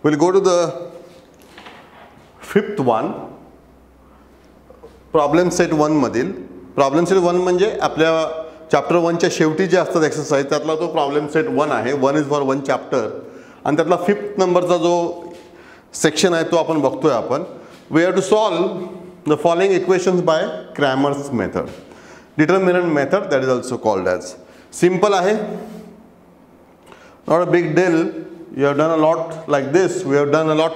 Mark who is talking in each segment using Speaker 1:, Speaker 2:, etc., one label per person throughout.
Speaker 1: We'll go to the fifth one. Problem set 1 मधील problem set 1 म्हणजे आपल्या chapter 1च्या शेवटी जे असतात एक्सरसाइज त्यातला तो प्रॉब्लेम सेट 1 आहे. 1 इज फॉर 1 चॅप्टर आणि त्यातला 5th नंबरचा जो सेक्शन आहे तो आपण बघतोय आपण. We have to solve the following equations by Cramer's method. Determinant method that is also called as. Simple आहे, not a big deal. You have done a lot like this. We have done a lot.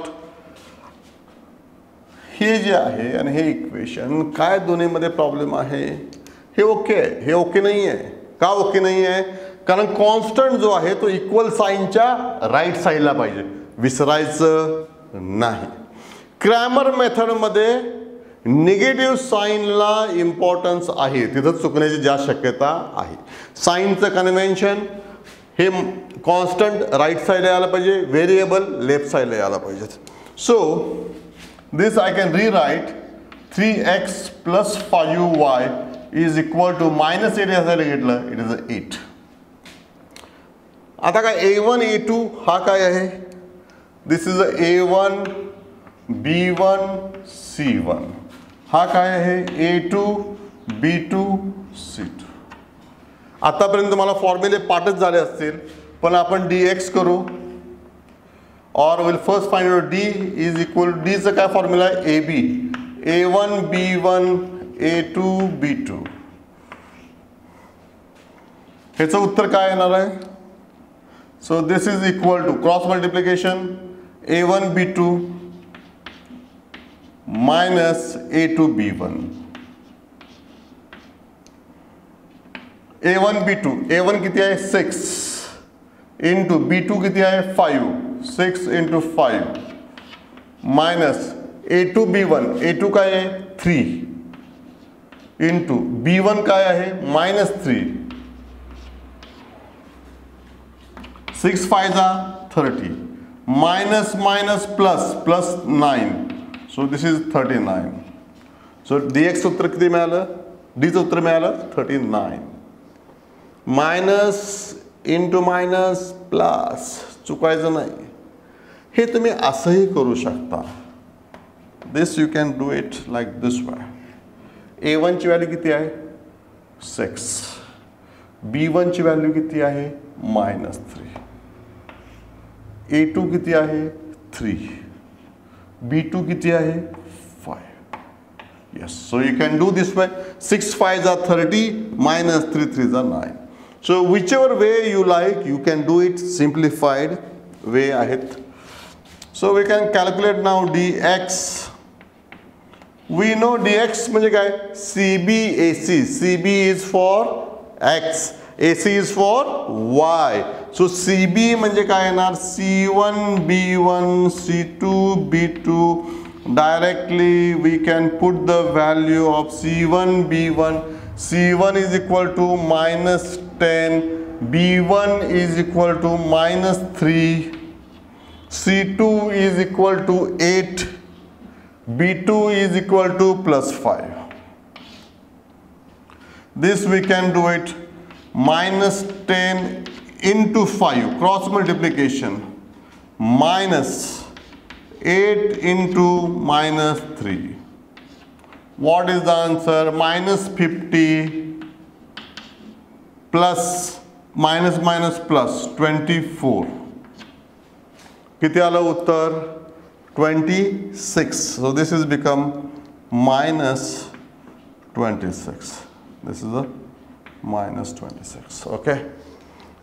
Speaker 1: हे जे आहे आणि हे equation काय दोन्हीमध्ये problem आहे. हे okay आहे, हे okay नाही आहे. का ओके नाही आहे? कारण कॉन्स्टंट जो आहे तो इक्वल साईनच्या राईट साईडला पाहिजे, विसरायचं नाही. क्रॅमर मेथडमध्ये निगेटिव्ह साईनला इम्पॉर्टन्स आहे, तिथं चुकण्याची जास्त शक्यता आहे. साईनचं कन्व्हेन्शन हे कॉन्स्टंट राईट साईडला यायला पाहिजे, व्हेरिएबल लेफ्ट साईडला यायला पाहिजे. सो this I can rewrite 3x plus 5y is equal to minus 8 असायला घेतलं, it is 8. आता काय a1 a2 हा काय आहे? this is a1 b1 c1. हा काय आहे? a2 b2 c2. आतापर्यंत मला फॉर्म्युले पाठच झाले असतील, पण आपण dx करू. और we'll first find out d is equal to d चा काय फॉर्म्युला आहे? ab a1 b1 a2 b2. ह्याचं उत्तर काय येणार आहे? So this is equal to cross multiplication a1 b2 minus a2 b1. a1 b2 a1 किती आहे? 6 इंटू b2 किती आहे? 5. 6 into 5 minus a2 b1. a2 काय आहे? 3 into b1 काय आहे? -3. 6 5 30 minus minus plus plus 9. so this is 39. so dx उत्तर किती मिळालं? d चं उत्तर मिळालं 39. मायनस इंटू मायनस प्लस, चुकायचं नाही. हे तुम्ही असंही करू शकता. This you can do it like this way. a1 ची व्हॅल्यू किती आहे? 6. b1 ची व्हॅल्यू किती आहे? -3. a2 किती आहे? 3. b2 किती आहे? 5. yes, so you can do this way. 6 5 are 30 minus 3 3 are 9. so whichever way you like you can do it. simplified way आहेत. so we can calculate now dx. we know dx म्हणजे काय? cb ac. cb is for x, ac is for y. so cb म्हणजे काय येणार? c1 b1 c2 b2. directly we can put the value of c1 b1. c1 is equal to -10, b1 is equal to -3, c2 is equal to 8, b2 is equal to +5. this we can do it. -10 into 5 cross multiplication minus 8 into -3. what is the answer? -50 plus minus minus plus 24. किती आलं उत्तर? 26. so this is become -26. this is a -26. okay.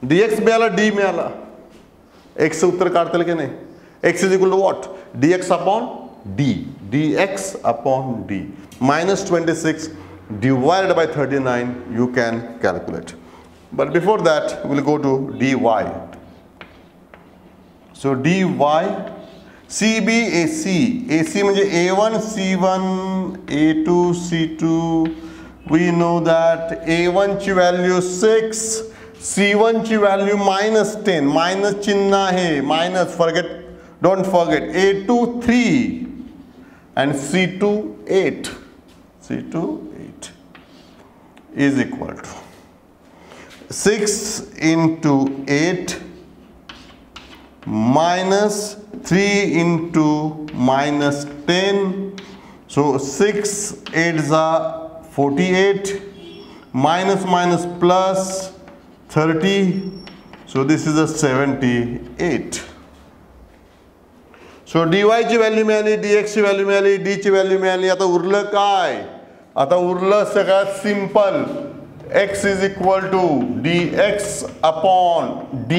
Speaker 1: dx मिळाला, d मिळाला. x उत्तर काढता की नाही? x is equal to what? dx upon d. dx upon d. -26 divided by 39 you can calculate. but before that we'll go to dy. so dy cb ac. ac म्हणजे a1 c1 a2 c2. we know that a1 ची value 6, c1 ची value -10. Minus चिन्ह आहे, minus, don't forget. a2 3 and c2 8. c2 8 is equal to 6 into 8 minus 3 into minus 10. So 6 8s are 48. Minus minus plus 30. So this is a 78. So dy ची value मिळाली, dx ची value मिळाली, d ची value मिळाली. आता उरलं काय? आता उरलं सगळ्यात simple. x is equal to dx upon d.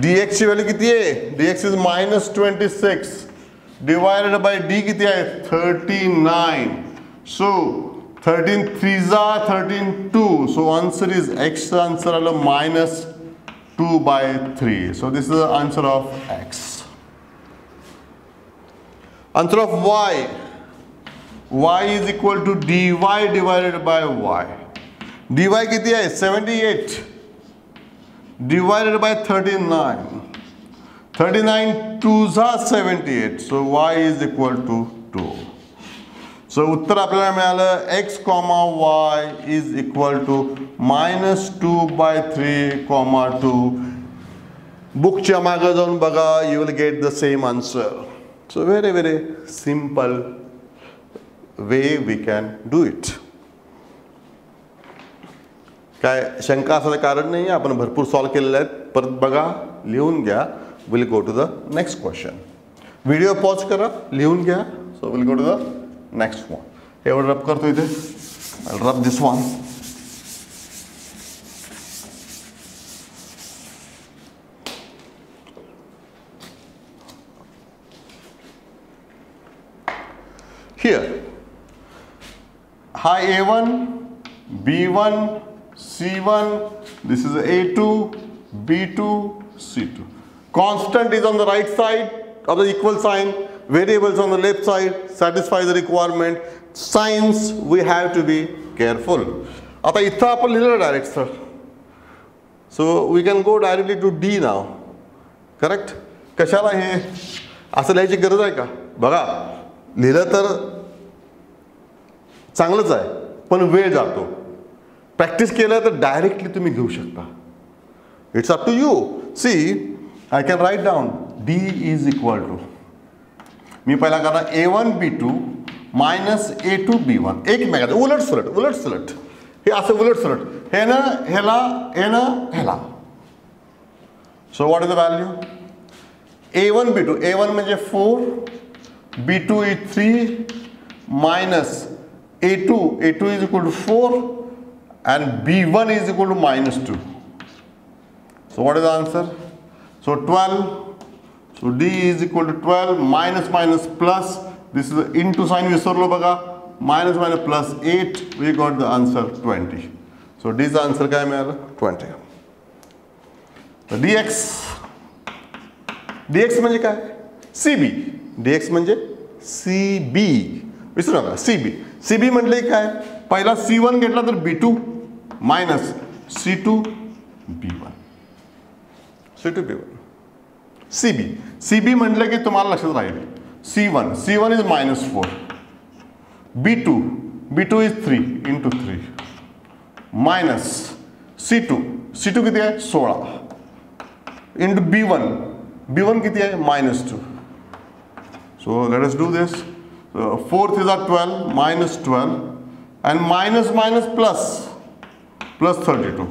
Speaker 1: dx ची व्हॅल्यू किती आहे? dx is -26 divided by d किती आहे? 39. सो 13 3s are 13 2. So answer is x answer आलं -2/3. So this is the answer of x. Answer of y. Y is equal to dy divided by y. dy किती आहे? 78 divided by 39. 39 2s are 78. So y is equal to 2. So उत्तर आपल्याला मिळालं x, y is equal to -2/3, 2. बुकच्या मागे जाऊन बघा, you will get the same answer. So very very simple way we can do it. काय शंका असण्याचं कारण नाही, आपण भरपूर सॉल्व केलेले आहेत. परत बघा, लिहून घ्या. We'll go to the next question. Video pause करा, लिहून घ्या. So we'll go to the next one. एवढं रब करतो इथे. Rub this one. Here, hi A1, B1, C1, this is A2, B2, C2. Constant is on the right side of the equal sign, variables on the left side, satisfy the requirement. Signs we have to be careful. आता इथं आपण लिहिलं direct sir. So we can go directly to D now. Correct? कशाला हे असं लिहायची गरज आहे का? बघा, लिहिलं तर चांगलंच आहे, पण वेळ जातो. प्रॅक्टिस केलं तर डायरेक्टली तुम्ही घेऊ शकता. It's up to you. See, I can write down D is equal to, मी पहिला करणार A1 B2 minus A2 B1. एक मेगा उलट सुलट हे असं उलट सुलट, हे ना ह्याला, हे ना ह्याला. So what is the value? A1 B2, A1 म्हणजे 4, B2 is 3 minus A2 is equal to 4 and B1 is equal to -2. So what is the answer? So 12. So D is equal to 12 minus plus. This is the into sign विसरलो बघा. minus plus 8. We got the answer 20. So D is the answer काय मिळालं? 20. So dx म्हणजे काय? CB. dx म्हणजे CB. विसरू नका, CB म्हटले काय? पहिला C1 घेतला तर B2 minus C2 B1. CB म्हटलं की तुम्हाला लक्षात राहील. C1 is -4. B2 is 3 into 3 minus C2 किती आहे? 16 into B1 किती आहे? -2. So let us do this. So 4th is 12 minus 12 and minus plus 32.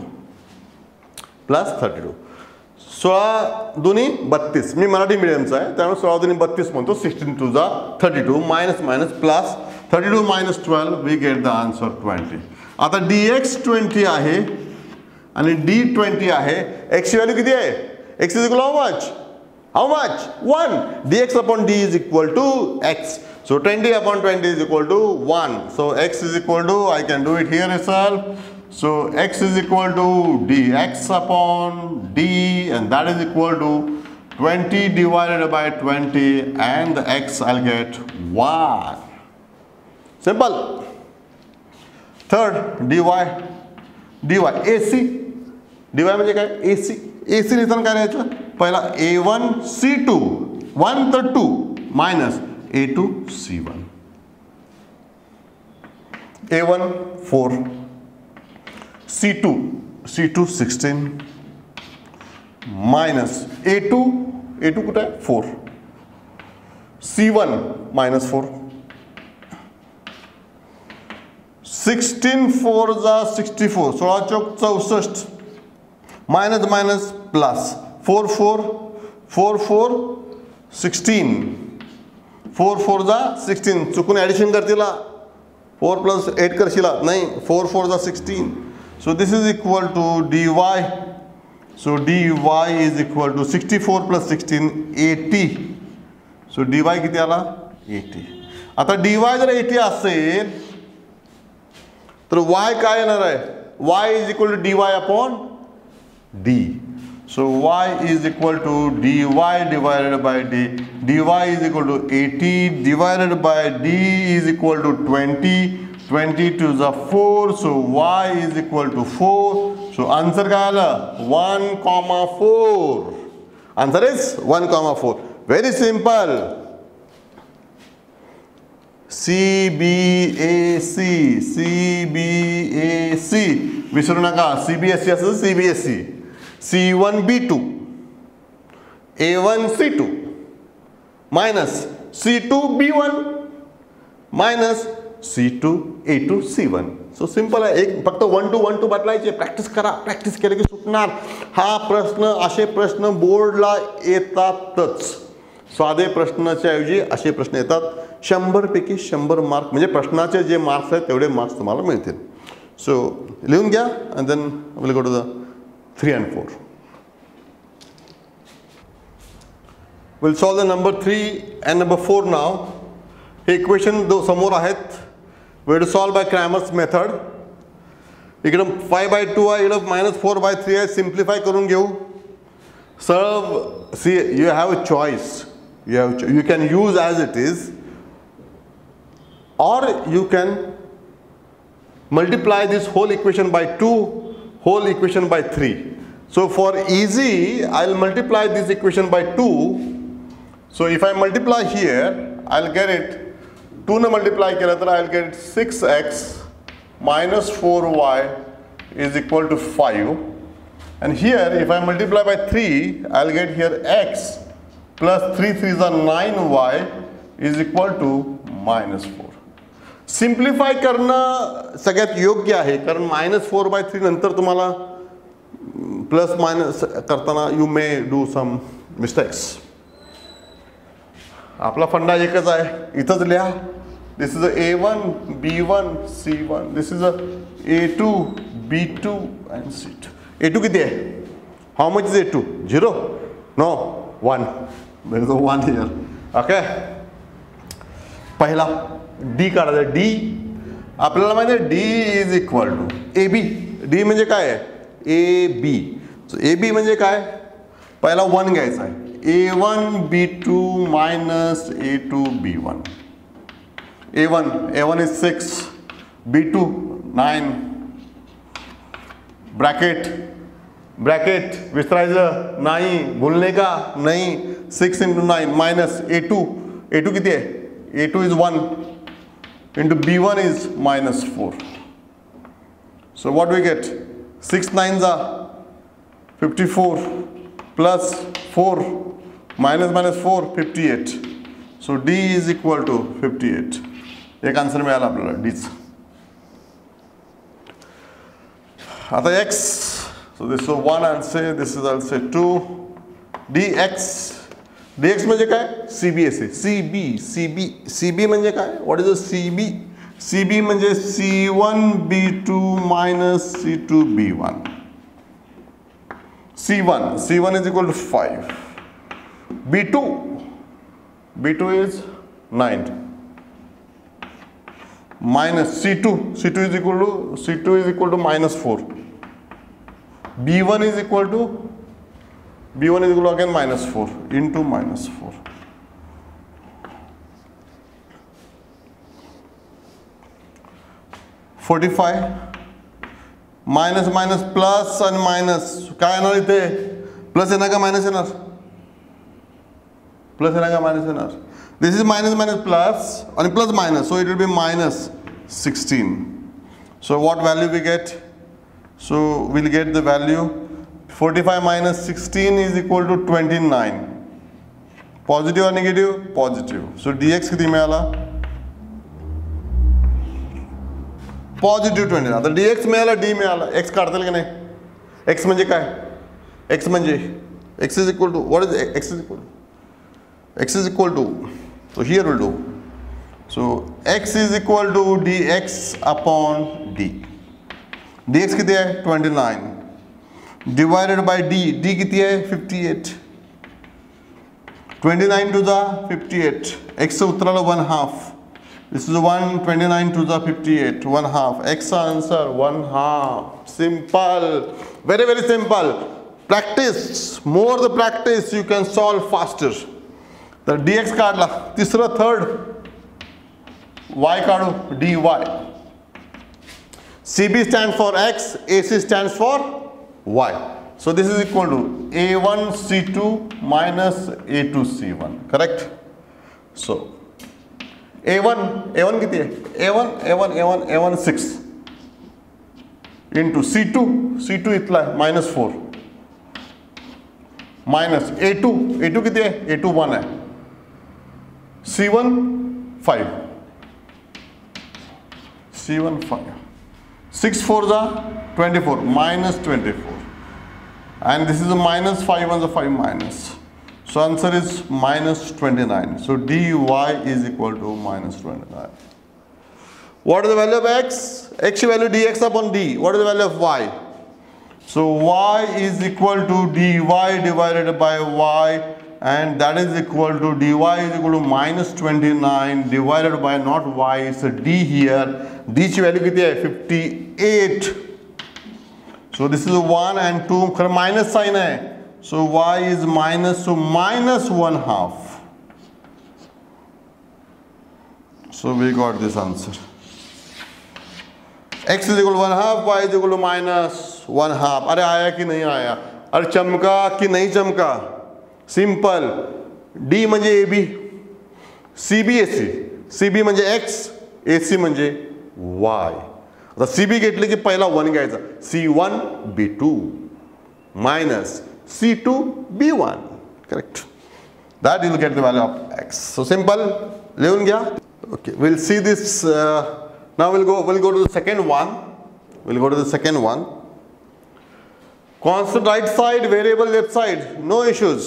Speaker 1: 16 दोन्ही 32. मी मराठी मीडियमचा आहे, त्यामुळे 16 दोन्ही 32 म्हणतो. 16 2 जा 32 minus plus 32 minus 12 we get the answer 20. आता dx 20 आहे आणि d 20 आहे. x ची व्हॅल्यू किती आहे? x is equal to how much? 1. dx upon d is equal to x. So 20 upon 20 is equal to 1. So x is equal to, I can do it here itself. So x is equal to dx upon d, and that is equal to 20 divided by 20, and the x I'll get 1. Simple. Third, dy AC. dy म्हणजे काय? AC लिहिताना काय लिहायचं? पहिला A1 C2 1 तर 2 minus A2 C1. A1 4 C2 16 minus A2 कुठे आहे? 4 C1 minus 4. 16 4 जा 64, 16 चौक 64, माइनस माइनस प्लस 4 4 4 4 16, 4 4 जा 16, चुकून ॲडिशन करतीला 4 प्लस 8 करशीला नाही, 4 4 जा 16. So this is equal to dy. So dy is equal to 64 plus 16 80. So dy किती आला 80. आता dy जर 80 असेल तर y काय येणार आहे, y is equal to dy upon d. So y is equal to dy divided by d. dy is equal to 80 divided by d is equal to 20. 20 to the 4. So y is equal to 4. So answer काय आलं 1,4. Answer is 1,4. Very simple. CBAC, CBAC. विसरू नका, CBSE असं CBSE. C1 B2, A1 C2 minus C2 B1 minus C2 A2 C1. So simple आहे, एक फक्त 1 to 1 बदलायचे. Practice करा, प्रॅक्टिस केले की सुटणार. हा प्रश्न, असे प्रश्न बोर्डला येतातच. साधे प्रश्नाच्या ऐवजी असे प्रश्न येतात. 100 पैकी 100 मार्क, म्हणजे प्रश्नाचे जे मार्क्स आहेत तेवढे मार्क्स तुम्हाला मिळतील. सो लिहून घ्या and then we'll go to the 3 and 4. We'll solve the number 3 and number 4 now. हे इक्वेशन दो समोर आहेत. We have to solve by Cramer's method. इकडं 5/2 आहे, इकडं -4/3 आहे. सिम्प्लिफाय करून घेऊ. सरळ, see you have a choice. You can use as it is, or you can multiply this whole equation by 2, whole equation by 3. So for easy, I'll multiply this equation by 2. So if I multiply here, I'll get it 2 ने multiply केला तर I'll get 6x minus 4y is equal to 5. And here if I multiply by 3, I'll get here x plus 3 3s are 9y is equal to -4. Simplify करणं सगळ्यात योग्य आहे, कारण -4/3 नंतर तुम्हाला प्लस मायनस करताना you may do some mistakes. आपला funda एकच आहे, इथंच लिहा. This is a A1 B1 C1. This is a A2 B2 and C2. A2 किती आहे? How much is A2? 0? No, 1. There is a 1 here. Okay. पहिला D काढायचा. D आपल्याला माहिती आहे D is equal to AB. D म्हणजे काय आहे? AB. सो AB म्हणजे काय? पहिला 1 घ्यायचा आहे. A1 B2 minus A2 B1. A1 is 6, B2 9, bracket विसरायचं नाही, भूलने का नाही. 6 into 9 minus A2 किती आहे? A2 is 1 into B1 is -4. So what do we get? 6 9s are 54 plus 4 minus 4 58. So D is equal to 58. एक answer मिळाला आपल्याला Dच. आता x, so this is 1 I'll say, this is I'll say 2. dx म्हणजे काय? CBSE. CB म्हणजे काय? What is a CB? CB म्हणजे C1 B2 minus C2 B1. C1 is equal to 5. B2 is 9 minus C2 is equal to -4. B1 is equal to again -4 into -4. -45 minus plus and minus काय येणार इथे? Plus येणार का minus येणार? Plus येणार का minus येणार? This is minus plus and plus minus, so it will be -16. So what value we get? So we'll get the value 45 minus 16 is equal to 29. Positive आणि निगेटिव्ह पॉझिटिव्ह. सो dx किती मिळाला positive 29. आता dx मिळाला d मिळाला. x काढता येईल की नाही. x म्हणजे काय x म्हणजे x is equal to what is x is equal to x is equal to so here we'll do. So x is equal to dx upon d. dx किती आहे 29 डिवाइडेड बाय d किती आहे 58. 29 to the 58. x उत्तराला 1/2. This is 129 to the 58. 1/2. X answer 1/2. Simple. Very very simple. Practice. More the practice you can solve faster. तर dx काढला. तिसरं third y काढू dy. CB stands for x. AC stands for y. So this is equal to a1 c2 minus a2 c1. Correct? So a1 किती आहे a1 6 into c2 इथला आहे -4 minus a2 किती आहे a2 1 आहे c1 5 6 4 जा 24 minus 24. And this is a minus 5 and the 5 minus. So answer is minus 29. So dy is equal to minus 29. What is the value of x? X value dx upon d. What is the value of y? So y is equal to dy divided by y, and that is equal to dy is equal to minus 29 divided by not y, it's a d here. D ची value किती आहे 58. So this is 1 and 2 खरं minus sign आहे. So y is minus, so minus 1/2. So we got this answer. X is equal to 1/2, y is equal to minus 1/2. अरे आया कि नहीं आया, अरे चमका कि नहीं चमका. सिंपल. D म्हणजे AB, CB AC. CB म्हणजे X, AC म्हणजे Y. आता CB घेतले की पहिला 1 घ्यायचा. C1 B2 minus C2 B1. Correct. That you will get the value of X. So simple. लिहून घ्या. Okay. We'll see this. Now we'll go to the second one. Constant right side, variable left side. No issues.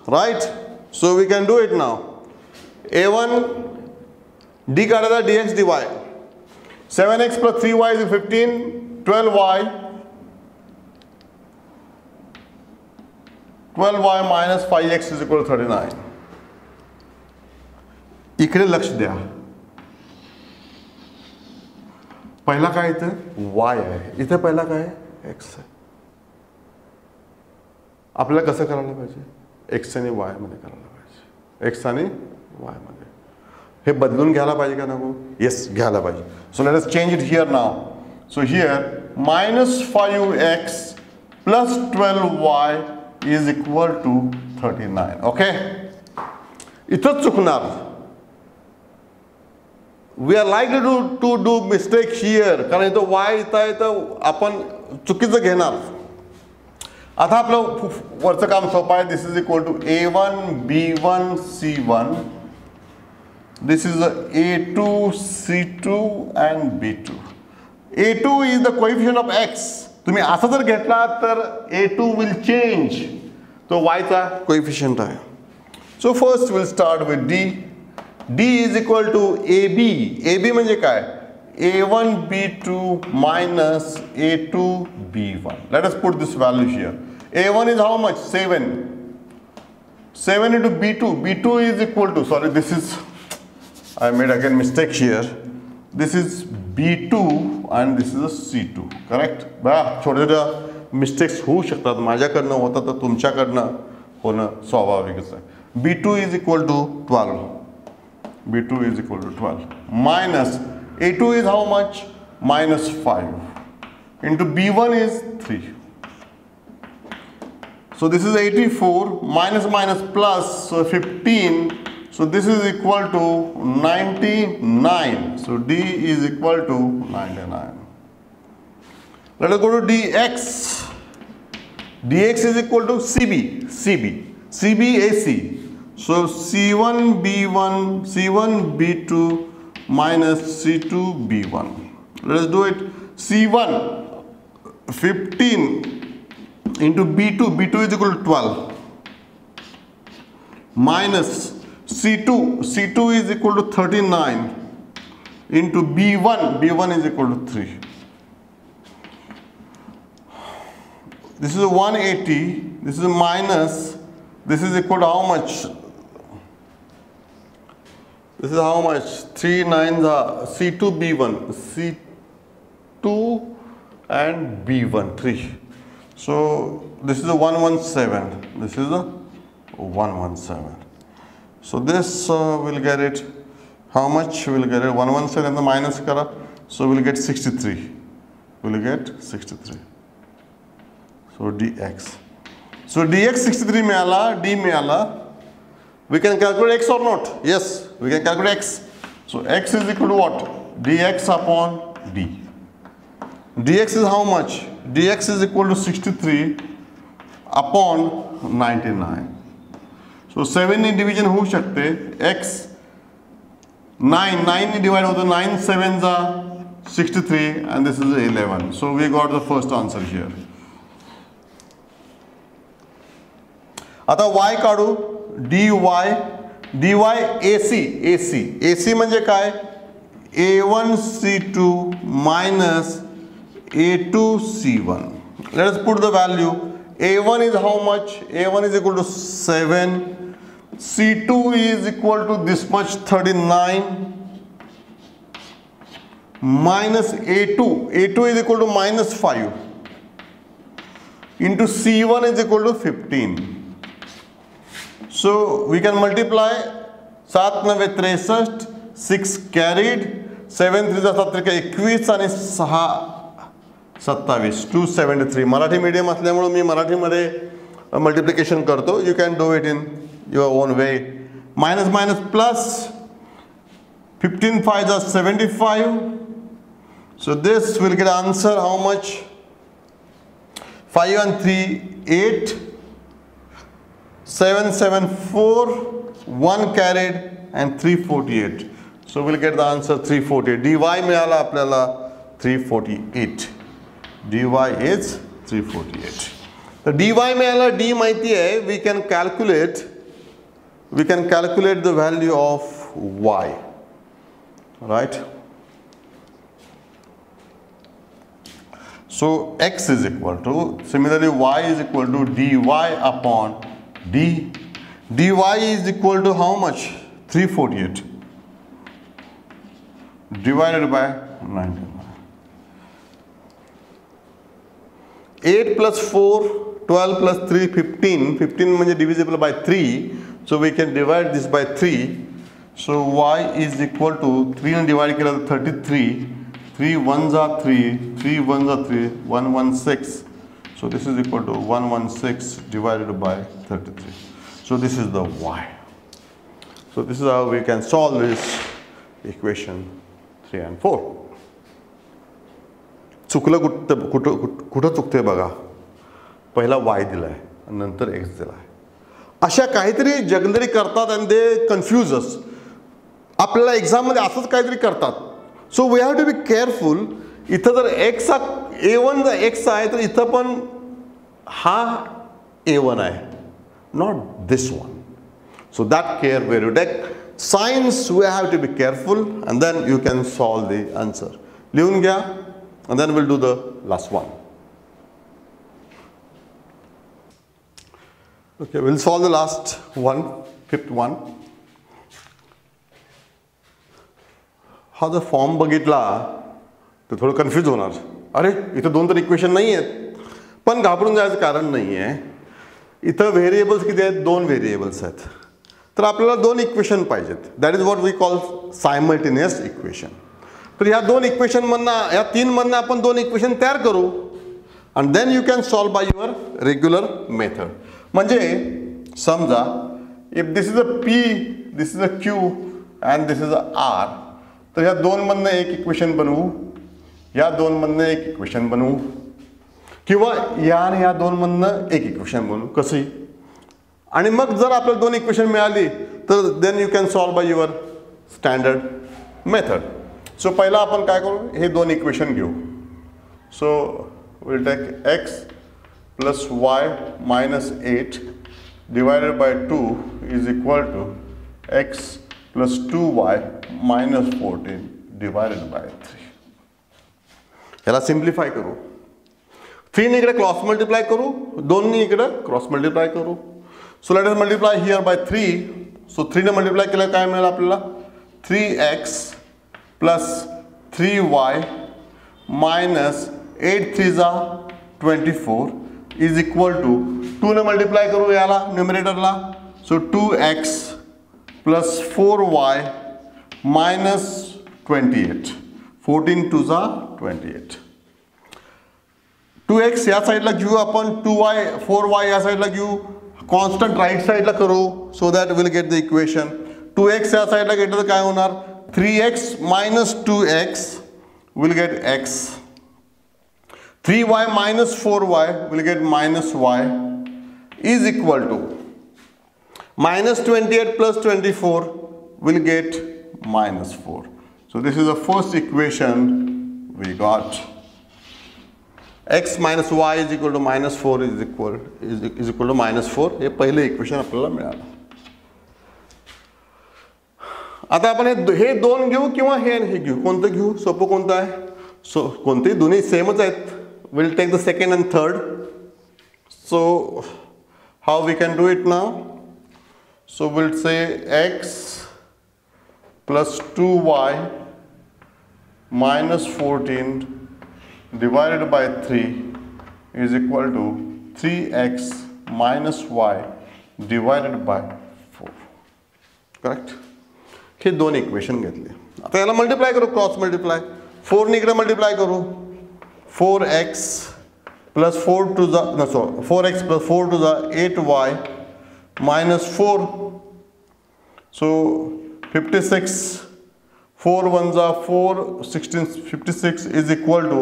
Speaker 1: Right? So we can do it now. A1 D काढायचा dx dy. 7x plus 3y is 15, 12y minus 5x is equal to 39. इकडे लक्ष द्या. पहिला काय इथे y आहे, इथे पहिला काय आहे x आहे. आपल्याला कसं करायला पाहिजे x आणि y मध्ये करायला पाहिजे. x आणि y मध्ये हे बदलून घ्यायला पाहिजे का नको. येस घ्यायला पाहिजे. So let us change it here now. So here minus 5x plus 12y is equal to 39. Okay. इथंच चुकणार. We are likely to do mistake here, कारण इथं y इथं आपण चुकीचं घेणार. आता आपलं वरचं काम सोपं आहे. This is equal to a1 b1 c1. This is a2 c2 and b2. a2 is the coefficient of x. तुम्ही असं जर घेतला तर a2 will change. तो y चा coefficient आहे. So first we'll start with d. d is equal to ab. ab म्हणजे काय a1 b2 minus a2 b1. Let us put this value here. a1 is how much 7. 7 into b2. b2 is equal to, sorry, this is, I made again mistake here. This is B2 and this is a C2. Correct? बघा छोटे छोटे mistakes होऊ शकतात. माझ्याकडनं होतं तर तुमच्याकडनं होणं स्वाभाविकच आहे. B2 is equal to 12. B2 is equal to 12 minus A2 is how much minus 5 into B1 is 3. So this is 84 minus minus plus, so 15. So this is equal to 99. So D is equal to 99. Let us go to dx. dx is equal to CB AC. So C1 B2 minus C2 B1. Let us do it. C1 15 into B2 is equal to 12 minus C2 is equal to 39 into B1 is equal to 3. This is 180, this is minus, this is equal to how much? This is how much? 3 9s are C2 B1, C2 and B1 3. So this is a 117, this is a 117. So this will get it, how much will get it? 117 and the minus kara, so we'll get 63. We'll get 63. So dx. So dx 63 में आला, d में आला. We can calculate x or not? Yes, we can calculate x. So x is equal to what? Dx upon d. Dx is how much? Dx is equal to 63 upon 99. So 7 in division हो सकते. X 9 divided होता 9 7s are 63 and this is 11. So we got the first answer here. आता y काढू. dy AC म्हणजे काय? A1 C2 minus A2 C1. Let us put the value. A1 is how much? A1 is equal to 7. C2 is equal to this much 39 minus A2 is equal to minus 5 into C1 is equal to 15. So we can multiply 7 9 63, 6 carried, 7 3 21 आणि 6 27 273. Marathi medium असल्यामुळे मी मराठीमध्ये multiplication करतो. You can do it in your own way. Minus minus plus 15 5s are 75. So this will get answer how much? 5 and 3 8, 7 7 4, 1 carried and 348. So we'll get the answer 348. dy मिळाला आपल्याला 348. dy is 348. The dy मिळाला, d माहिती आहे. We can calculate the value of y, right? So x is equal to, similarly y is equal to dy upon d. dy is equal to how much? 348 divided by 99. 8 plus 4, 12 plus 3, 15. 15 म्हणजे divisible by 3. So we can divide this by 3. So y is equal to 3 and divide केला 33. 3 1s are 3, 3 1s are 3, 116. So this is equal to 116 divided by 33. So this is the y. So this is how we can solve this equation 3 and 4. चुकलं कुठं चुकते बघा. पहिला y दिलाय आणि नंतर x दिलाय. अशा काहीतरी जगलरी करतात आणि दे कन्फ्यूज अस. आपल्याला एक्झाम मध्ये असंच काहीतरी करतात. So we have to be careful. इथं जर x हा A1 जर x आहे तर इथं पण हा A1 आहे, not this one. So that care where you take science, we have to be careful and then you can solve the answer. लिहून घ्या and then we'll do the last one. Okay, we'll solve the last one, fifth one. हा जर form बघितला तर थोडं confuse होणार. अरे इथं दोन तर इक्वेशन नाही आहेत. पण घाबरून जायचं कारण नाही आहे. इथं व्हेरिएबल्स किती आहेत? 2 व्हेरिएबल्स आहेत. तर आपल्याला 2 इक्वेशन पाहिजेत. That is what we call simultaneous equation. तर ह्या 2 इक्वेशनमधनं, ह्या 3 मधनं आपण 2 इक्वेशन तयार करू and then you can solve by your regular method. म्हणजे समजा if this is a P, this is a Q and this is a R, तर ह्या 2 मधनं एक इक्वेशन बनवू, या 2 मधनं एक इक्वेशन बनवू, किंवा या आणि या 2 मधनं एक इक्वेशन बनवू. कशी? आणि मग जर आपल्याला दोन इक्वेशन मिळाली तर then you can solve by your standard method. So पहिला आपण काय करू, हे दोन इक्वेशन घेऊ. So will take x plus y minus 8 divided by 2 is equal to x plus 2y minus 14 divided by 3. याला सिम्प्लिफाय करू. 3 ने इकडे क्रॉस मल्टिप्लाय करू, 2 ने इकडे क्रॉस मल्टिप्लाय करू. सो let us multiply here bye 3. सो 3 ने मल्टिप्लाय केलं काय मिळेल आपल्याला, 3x प्लस 3y मायनस 8 3 जा 24 इज इक्वल टू 2 ने मल्टिप्लाय करू याला न्यूमरेटरला. सो 2x प्लस 4y मायनस 28 14 2 जा 28. 2x या साईडला घेऊ आपण, 2y 4y या साईडला घेऊ, कॉन्स्टंट राईट साईडला करू. So that we'll get the equation. 2x या साईडला घेतलं तर काय होणार, 3x minus 2x we'll get x. 3y minus 4y we'll get minus y is equal to minus 28 plus 24 will get minus 4. So this is the first equation we got. X minus y is equal to minus 4 is equal to minus 4. हे पहिले equation आपल्याला मिळालं. आता आपण हे दोन घेऊ किंवा हे घेऊ, कोणतं घेऊ, सोपं कोणतं आहे. सो कोणते दोन्ही सेमच आहेत. We'll take the second and third. So how we can do it now. So we'll say x plus 2y minus 14 divided by 3 is equal to 3x minus y divided by 4. Correct? हे दोन equation घेतले. आता याला multiply करू, cross multiply. 4 ने इकडे multiply करू. 4x plus 4 to the 4x plus 4 to the 8y minus 4. So 56 4 1s are 4 16 56 is equal to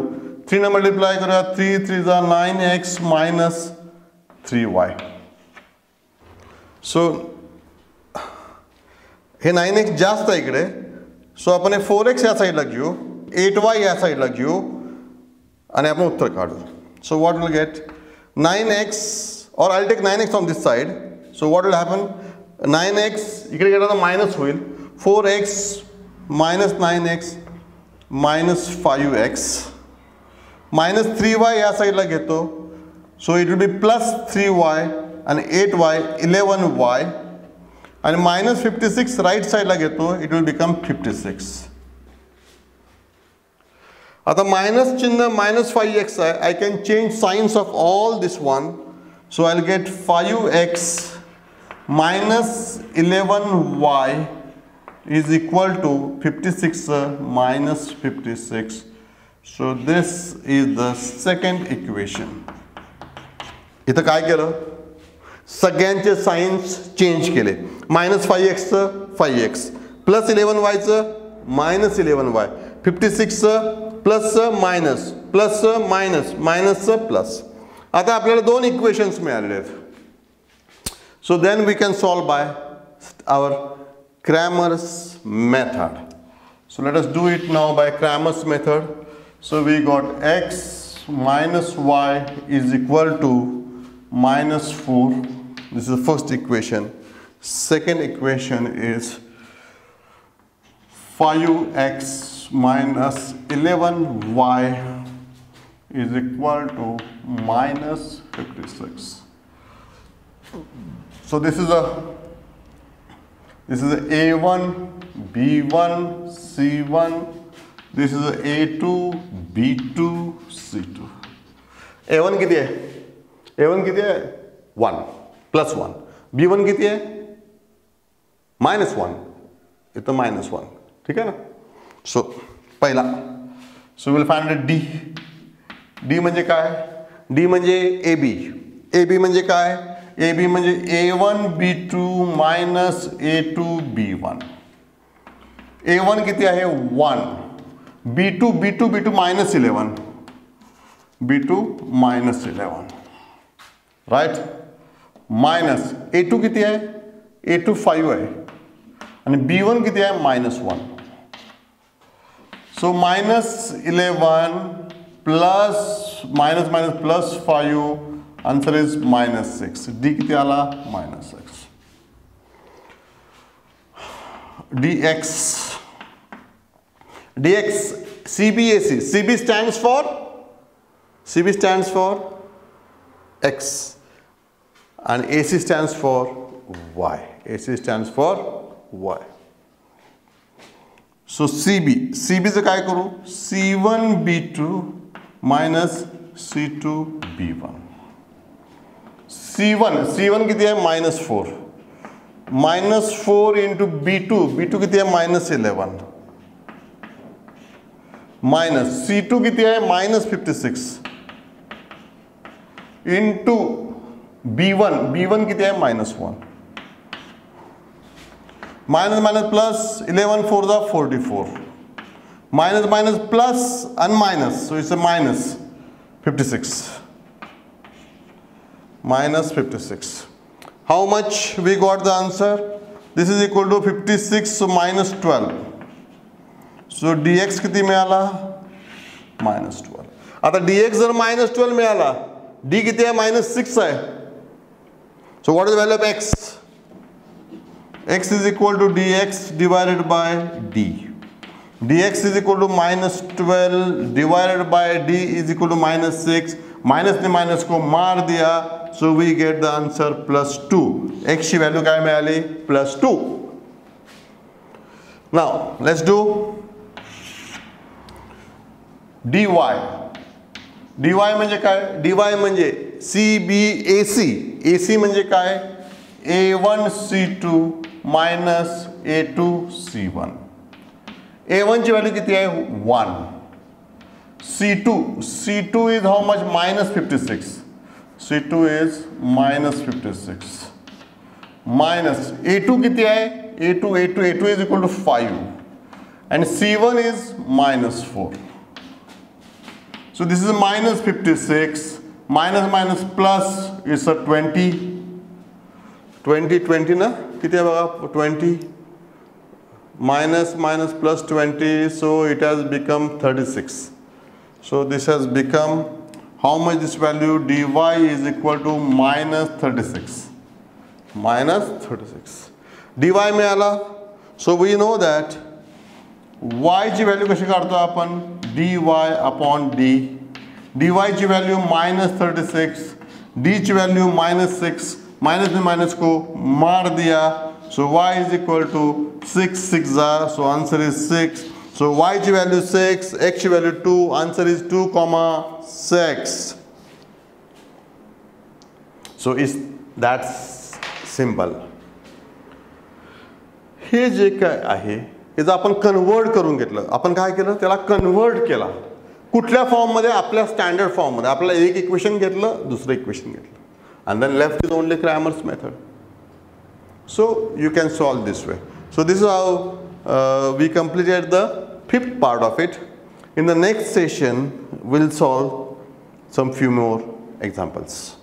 Speaker 1: 3 ने multiply करूया, 3 3s are 9x minus 3y. So hey 9x जास्त आहे इकडे. सो आपण हे 4x या साईडला घेऊ, 8y या साईडला घेऊ आणि आपण उत्तर काढू. So what will get 9x or I'll take 9x on this side. So what will happen, 9x इकडे गेला तर मायनस होईल, 4x minus 9x minus 5x minus 3y या साईडला घेतो. So it will be plus 3y आणि 8y 11y आणि minus 56 right साईडला घेतो, इट विल बिकम 56. आता मायनस चिन्ह मायनस 5x आहे. I can change signs of all this one. So I will get 5x minus 11y is equal to 56 minus 56. So this is the second equation. इथं काय केलं, सगळ्यांचे signs change केले. Minus 5x चं 5x, plus 11y चं minus 11y, 56 plus minus, plus minus, minus plus. आता आपल्याला दोन इक्वेशन्स मिळालेले आहेत. So then we can solve by our Cramer's method. So let us do it now by Cramer's method. So we got x minus y is equal to minus 4. This is the first equation. Second equation is 5x minus 11y is equal to minus 56. So this is a A1, B1, C1. This is a A2, B2, C2. A1 किती आहे? A1 किती आहे? 1 plus 1. B1 किती आहे? Minus 1. इथं minus 1. ठीक आहे ना. सो पहिला, so will find D. D म्हणजे काय? D म्हणजे AB. AB म्हणजे काय? AB म्हणजे A1 B2 minus A2 B1. A1 किती आहे? 1. B2 minus 11. B2 minus 11. Right. Minus A2 किती आहे, A2 5 आहे आणि B1 किती आहे, -1. सो -11 plus minus minus plus 5, answer is -6. D किती आला, -6. dx CBAC. CB stands for x and AC stands for y. AC stands for y. So CB चं काय करू, C1B2 minus C2B1. C1 किती आहे, -4. -4 into B2 किती आहे, -11. माइनस C2 किती आहे, -56 इंटू B1 किती आहे, -1. माइनस माइनस प्लस 11 4 जा 44. Minus minus plus and minus, so it's a -56. -56. How much we got the answer? This is equal to 56, so -12. So dx किती मिळाला, -12. आता dx जर -12 मिळाला, d किती आहे, -6 आहे. So what is the value of x? X is equal to dx divided by d. dx is equal to -12 divided by d is equal to -6. Minus ने minus को मार दिया, so we get the answer +2. x ची value काय मिळाली, +2. Now let's do dy. dy म्हणजे काय, dy म्हणजे CBAC. AC म्हणजे काय, A1C2 minus A2C1. A1 ची व्हॅल्यू किती आहे, 1. C2 is how much, -56. C2 is -56. Minus A2 किती आहे, A2 is equal to 5 and C1 is -4. So this is -56, minus plus is a 20 ना, किती आहे बघा, 20 minus plus 20, so it has become 36. So this has become how much, this value dy is equal to -36. dy मिळाला. So we know that y ची value कशी काढतो आपण, dy upon d. dy ची व्हॅल्यू -36, d ची value -6, minus ने minus को मार दिया, so y is equal to 6 6 जा, so answer is 6. So y ची व्हॅल्यू 6, x ची value 2, answer is 2,6. So is that's simple. हे जे काय आहे हे जर आपण कन्वर्ट करून घेतलं, आपण काय केलं, त्याला कन्वर्ट केला कुठल्या फॉर्म मध्ये, आपल्या स्टँडर्ड फॉर्म मध्ये. आपल्याला एक इक्वेशन घेतलं, दुसरं इक्वेशन घेतलं, and then left is only Cramer's method. So you can solve this way. So this is how we completed the 5th part of it. In the next session we'll solve some few more examples.